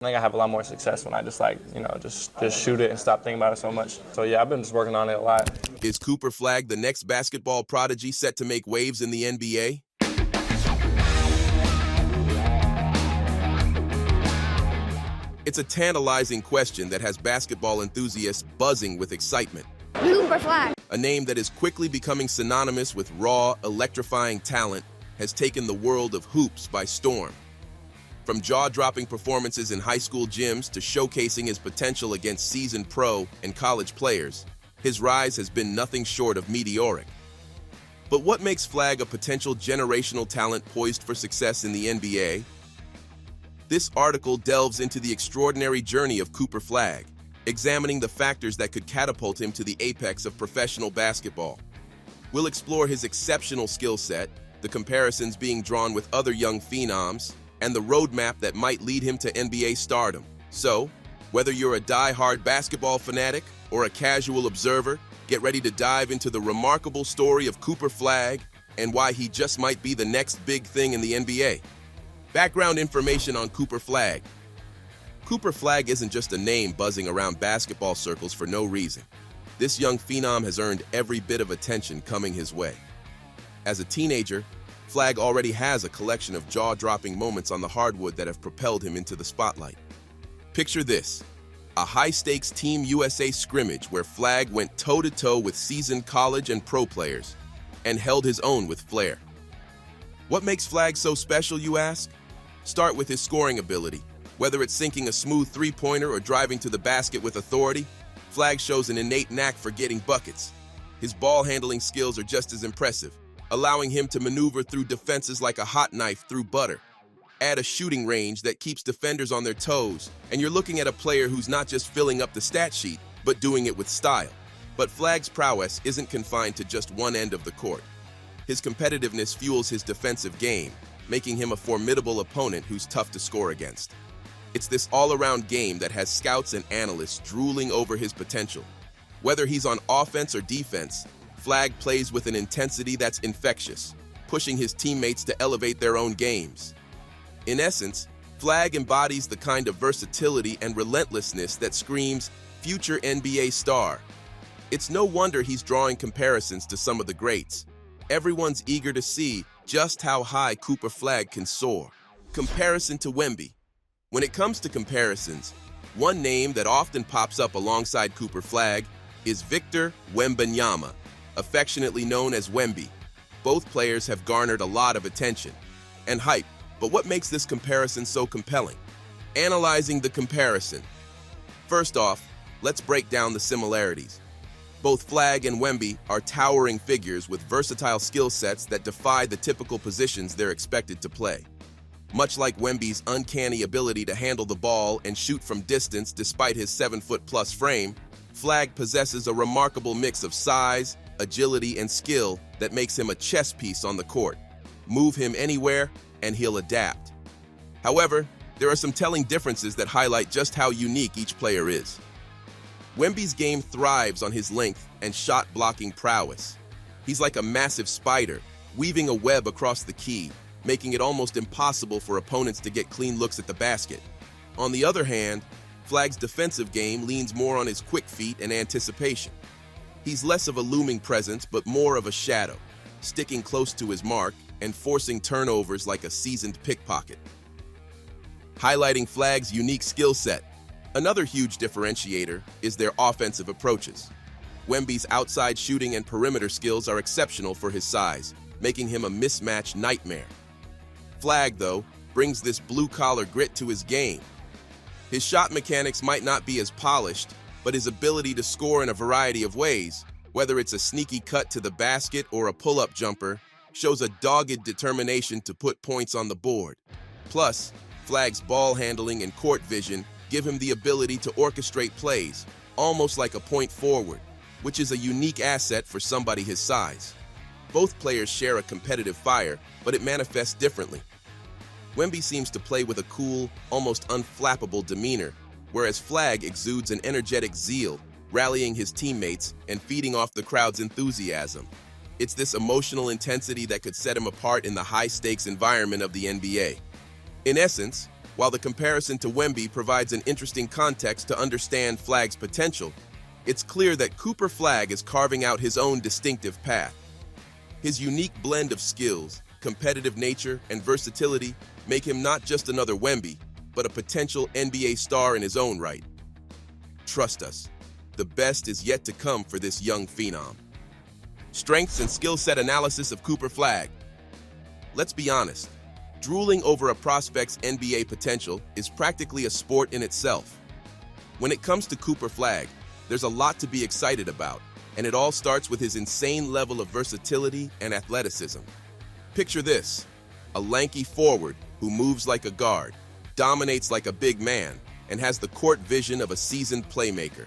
I think I have a lot more success when I just just shoot it and stop thinking about it so much. So yeah, I've been just working on it a lot. Is Cooper Flagg the next basketball prodigy set to make waves in the NBA? It's a tantalizing question that has basketball enthusiasts buzzing with excitement. Cooper Flagg. A name that is quickly becoming synonymous with raw, electrifying talent has taken the world of hoops by storm. From jaw-dropping performances in high school gyms to showcasing his potential against seasoned pro and college players, his rise has been nothing short of meteoric. But what makes Flagg a potential generational talent poised for success in the NBA? This article delves into the extraordinary journey of Cooper Flagg, examining the factors that could catapult him to the apex of professional basketball. We'll explore his exceptional skill set, the comparisons being drawn with other young phenoms, and the roadmap that might lead him to NBA stardom. So, whether you're a die-hard basketball fanatic or a casual observer, get ready to dive into the remarkable story of Cooper Flagg and why he just might be the next big thing in the NBA. Background information on Cooper Flagg. Cooper Flagg isn't just a name buzzing around basketball circles for no reason. This young phenom has earned every bit of attention coming his way. As a teenager, Flagg already has a collection of jaw-dropping moments on the hardwood that have propelled him into the spotlight. Picture this, a high-stakes Team USA scrimmage where Flagg went toe-to-toe with seasoned college and pro players and held his own with flair. What makes Flagg so special, you ask? Start with his scoring ability. Whether it's sinking a smooth three-pointer or driving to the basket with authority, Flagg shows an innate knack for getting buckets. His ball-handling skills are just as impressive, allowing him to maneuver through defenses like a hot knife through butter. Add a shooting range that keeps defenders on their toes, and you're looking at a player who's not just filling up the stat sheet, but doing it with style. But Flagg's prowess isn't confined to just one end of the court. His competitiveness fuels his defensive game, making him a formidable opponent who's tough to score against. It's this all-around game that has scouts and analysts drooling over his potential. Whether he's on offense or defense, Flagg plays with an intensity that's infectious, pushing his teammates to elevate their own games. In essence, Flagg embodies the kind of versatility and relentlessness that screams future NBA star. It's no wonder he's drawing comparisons to some of the greats. Everyone's eager to see just how high Cooper Flagg can soar. Comparison to Wemby. When it comes to comparisons, one name that often pops up alongside Cooper Flagg is Victor Wembanyama, affectionately known as Wemby. Both players have garnered a lot of attention and hype, but what makes this comparison so compelling? Analyzing the comparison. First off, let's break down the similarities. Both Flagg and Wemby are towering figures with versatile skill sets that defy the typical positions they're expected to play. Much like Wemby's uncanny ability to handle the ball and shoot from distance despite his 7-foot-plus frame, Flagg possesses a remarkable mix of size, agility, and skill that makes him a chess piece on the court. Move him anywhere, and he'll adapt. However, there are some telling differences that highlight just how unique each player is. Wemby's game thrives on his length and shot-blocking prowess. He's like a massive spider, weaving a web across the key, making it almost impossible for opponents to get clean looks at the basket. On the other hand, Flagg's defensive game leans more on his quick feet and anticipation. He's less of a looming presence, but more of a shadow, sticking close to his mark and forcing turnovers like a seasoned pickpocket. Highlighting Flagg's unique skill set, another huge differentiator is their offensive approaches. Wemby's outside shooting and perimeter skills are exceptional for his size, making him a mismatch nightmare. Flagg, though, brings this blue-collar grit to his game. His shot mechanics might not be as polished, but his ability to score in a variety of ways, whether it's a sneaky cut to the basket or a pull-up jumper, shows a dogged determination to put points on the board. Plus, Flagg's ball handling and court vision give him the ability to orchestrate plays, almost like a point forward, which is a unique asset for somebody his size. Both players share a competitive fire, but it manifests differently. Wemby seems to play with a cool, almost unflappable demeanor, whereas Flagg exudes an energetic zeal, rallying his teammates and feeding off the crowd's enthusiasm. It's this emotional intensity that could set him apart in the high-stakes environment of the NBA. In essence, While the comparison to Wemby provides an interesting context to understand Flagg's potential, it's clear that Cooper Flagg is carving out his own distinctive path. His unique blend of skills, competitive nature, and versatility make him not just another Wemby, but a potential NBA star in his own right. Trust us, the best is yet to come for this young phenom. Strengths and skill set analysis of Cooper Flagg. Let's be honest, drooling over a prospect's NBA potential is practically a sport in itself. When it comes to Cooper Flagg, there's a lot to be excited about, and it all starts with his insane level of versatility and athleticism. Picture this, a lanky forward who moves like a guard, dominates like a big man, and has the court vision of a seasoned playmaker.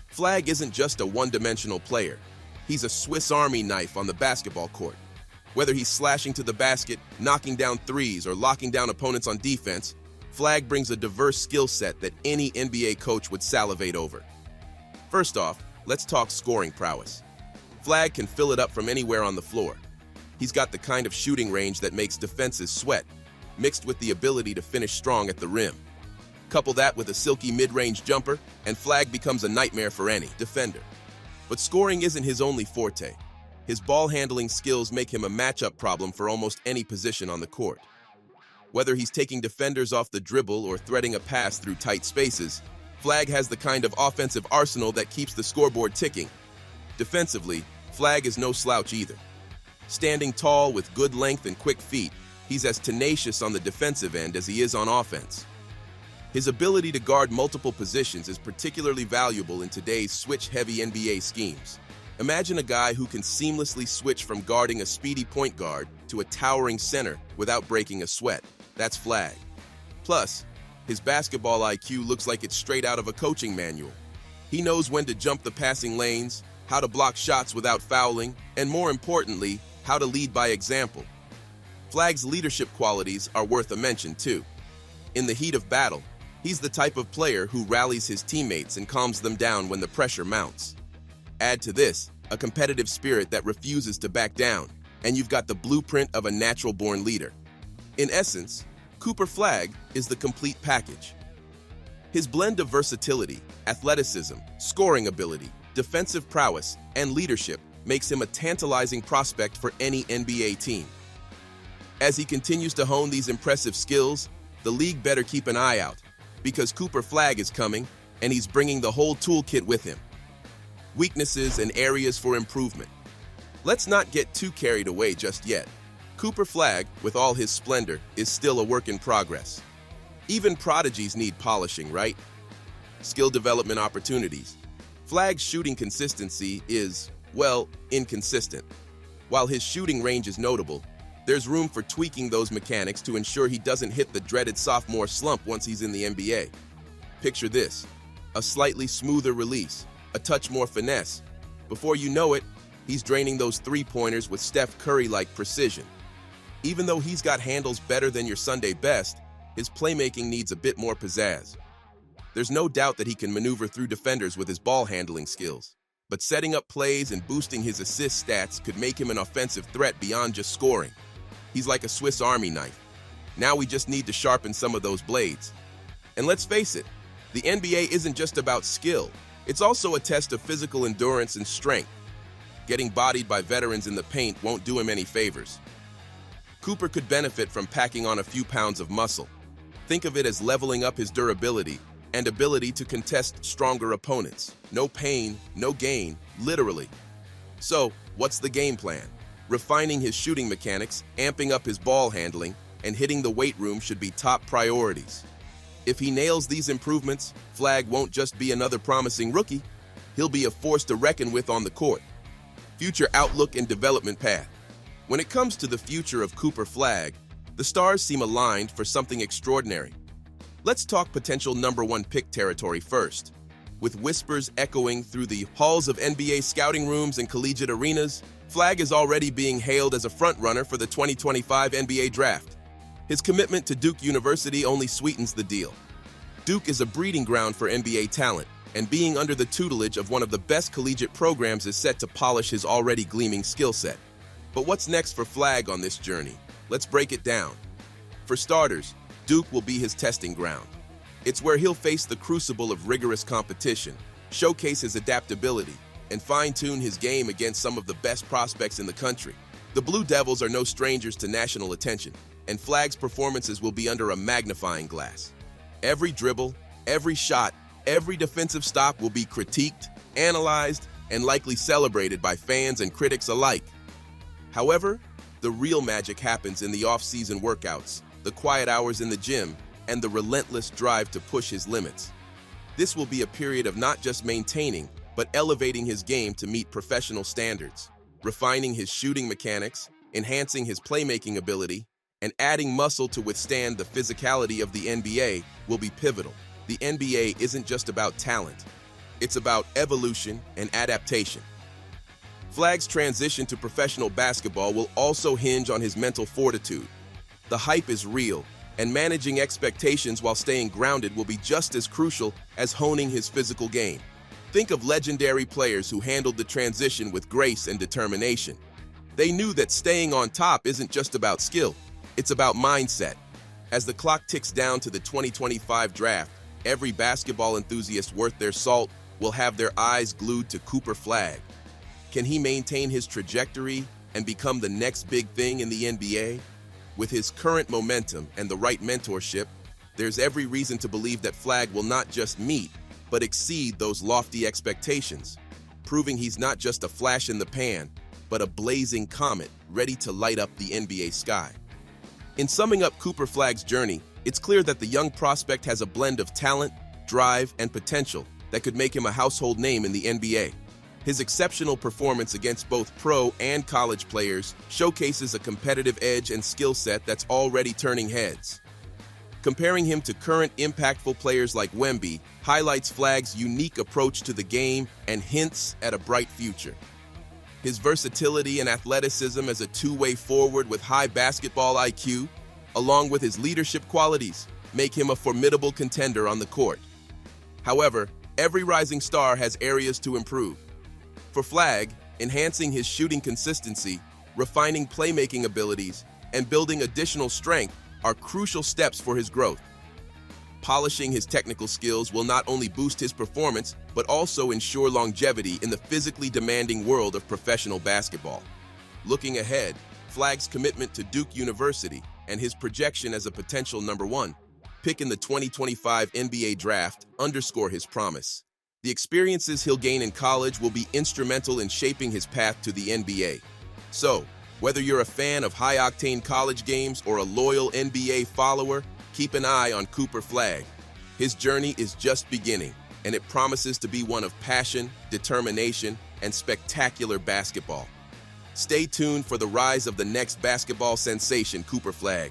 Flagg isn't just a one-dimensional player. He's a Swiss Army knife on the basketball court. Whether he's slashing to the basket, knocking down threes, or locking down opponents on defense, Flagg brings a diverse skill set that any NBA coach would salivate over. First off, let's talk scoring prowess. Flagg can fill it up from anywhere on the floor. He's got the kind of shooting range that makes defenses sweat, mixed with the ability to finish strong at the rim. Couple that with a silky mid-range jumper, and Flagg becomes a nightmare for any defender. But scoring isn't his only forte. His ball-handling skills make him a matchup problem for almost any position on the court. Whether he's taking defenders off the dribble or threading a pass through tight spaces, Flagg has the kind of offensive arsenal that keeps the scoreboard ticking. Defensively, Flagg is no slouch either. Standing tall with good length and quick feet, he's as tenacious on the defensive end as he is on offense. His ability to guard multiple positions is particularly valuable in today's switch-heavy NBA schemes. Imagine a guy who can seamlessly switch from guarding a speedy point guard to a towering center without breaking a sweat. That's Flagg. Plus, his basketball IQ looks like it's straight out of a coaching manual. He knows when to jump the passing lanes, how to block shots without fouling, and more importantly, how to lead by example. Flagg's leadership qualities are worth a mention too. In the heat of battle, he's the type of player who rallies his teammates and calms them down when the pressure mounts. Add to this a competitive spirit that refuses to back down, and you've got the blueprint of a natural-born leader. In essence, Cooper Flagg is the complete package. His blend of versatility, athleticism, scoring ability, defensive prowess, and leadership makes him a tantalizing prospect for any NBA team. As he continues to hone these impressive skills, the league better keep an eye out, because Cooper Flagg is coming, and he's bringing the whole toolkit with him. Weaknesses and areas for improvement. Let's not get too carried away just yet. Cooper Flagg, with all his splendor, is still a work in progress. Even prodigies need polishing, right? Skill development opportunities. Flagg's shooting consistency is, well, inconsistent. While his shooting range is notable, there's room for tweaking those mechanics to ensure he doesn't hit the dreaded sophomore slump once he's in the NBA. Picture this, a slightly smoother release, a touch more finesse. Before you know it, he's draining those three-pointers with Steph Curry-like precision. Even though he's got handles better than your Sunday best, his playmaking needs a bit more pizzazz. There's no doubt that he can maneuver through defenders with his ball-handling skills, but setting up plays and boosting his assist stats could make him an offensive threat beyond just scoring. He's like a Swiss Army knife. Now we just need to sharpen some of those blades. And let's face it, the NBA isn't just about skill. It's also a test of physical endurance and strength. Getting bodied by veterans in the paint won't do him any favors. Cooper could benefit from packing on a few pounds of muscle. Think of it as leveling up his durability and ability to contest stronger opponents. No pain, no gain, literally. So, what's the game plan? Refining his shooting mechanics, amping up his ball handling, and hitting the weight room should be top priorities. If he nails these improvements, Flagg won't just be another promising rookie. He'll be a force to reckon with on the court. Future outlook and development path. When it comes to the future of Cooper Flagg, the stars seem aligned for something extraordinary. Let's talk potential #1 pick territory first. With whispers echoing through the halls of NBA scouting rooms and collegiate arenas, Flagg is already being hailed as a frontrunner for the 2025 NBA Draft. His commitment to Duke University only sweetens the deal. Duke is a breeding ground for NBA talent, and being under the tutelage of one of the best collegiate programs is set to polish his already gleaming skill set. But what's next for Flagg on this journey? Let's break it down. For starters, Duke will be his testing ground. It's where he'll face the crucible of rigorous competition, showcase his adaptability, and fine-tune his game against some of the best prospects in the country. The Blue Devils are no strangers to national attention, and Flagg's performances will be under a magnifying glass. Every dribble, every shot, every defensive stop will be critiqued, analyzed, and likely celebrated by fans and critics alike. However, the real magic happens in the off-season workouts, the quiet hours in the gym, and the relentless drive to push his limits. This will be a period of not just maintaining, but elevating his game to meet professional standards, refining his shooting mechanics, enhancing his playmaking ability, and adding muscle to withstand the physicality of the NBA will be pivotal. The NBA isn't just about talent. It's about evolution and adaptation. Flagg's transition to professional basketball will also hinge on his mental fortitude. The hype is real, and managing expectations while staying grounded will be just as crucial as honing his physical game. Think of legendary players who handled the transition with grace and determination. They knew that staying on top isn't just about skill, it's about mindset. As the clock ticks down to the 2025 draft, every basketball enthusiast worth their salt will have their eyes glued to Cooper Flagg. Can he maintain his trajectory and become the next big thing in the NBA? With his current momentum and the right mentorship, there's every reason to believe that Flagg will not just meet, but exceed those lofty expectations, proving he's not just a flash in the pan, but a blazing comet ready to light up the NBA sky. In summing up Cooper Flagg's journey, it's clear that the young prospect has a blend of talent, drive, and potential that could make him a household name in the NBA. His exceptional performance against both pro and college players showcases a competitive edge and skill set that's already turning heads. Comparing him to current impactful players like Wemby highlights Flagg's unique approach to the game and hints at a bright future. His versatility and athleticism as a two-way forward with high basketball IQ, along with his leadership qualities, make him a formidable contender on the court. However, every rising star has areas to improve. For Flagg, enhancing his shooting consistency, refining playmaking abilities, and building additional strength are crucial steps for his growth. Polishing his technical skills will not only boost his performance, but also ensure longevity in the physically demanding world of professional basketball. Looking ahead, Flagg's commitment to Duke University and his projection as a potential #1 pick in the 2025 NBA draft underscore his promise. The experiences he'll gain in college will be instrumental in shaping his path to the NBA. So, whether you're a fan of high-octane college games or a loyal NBA follower, keep an eye on Cooper Flagg. His journey is just beginning, and it promises to be one of passion, determination, and spectacular basketball. Stay tuned for the rise of the next basketball sensation, Cooper Flagg.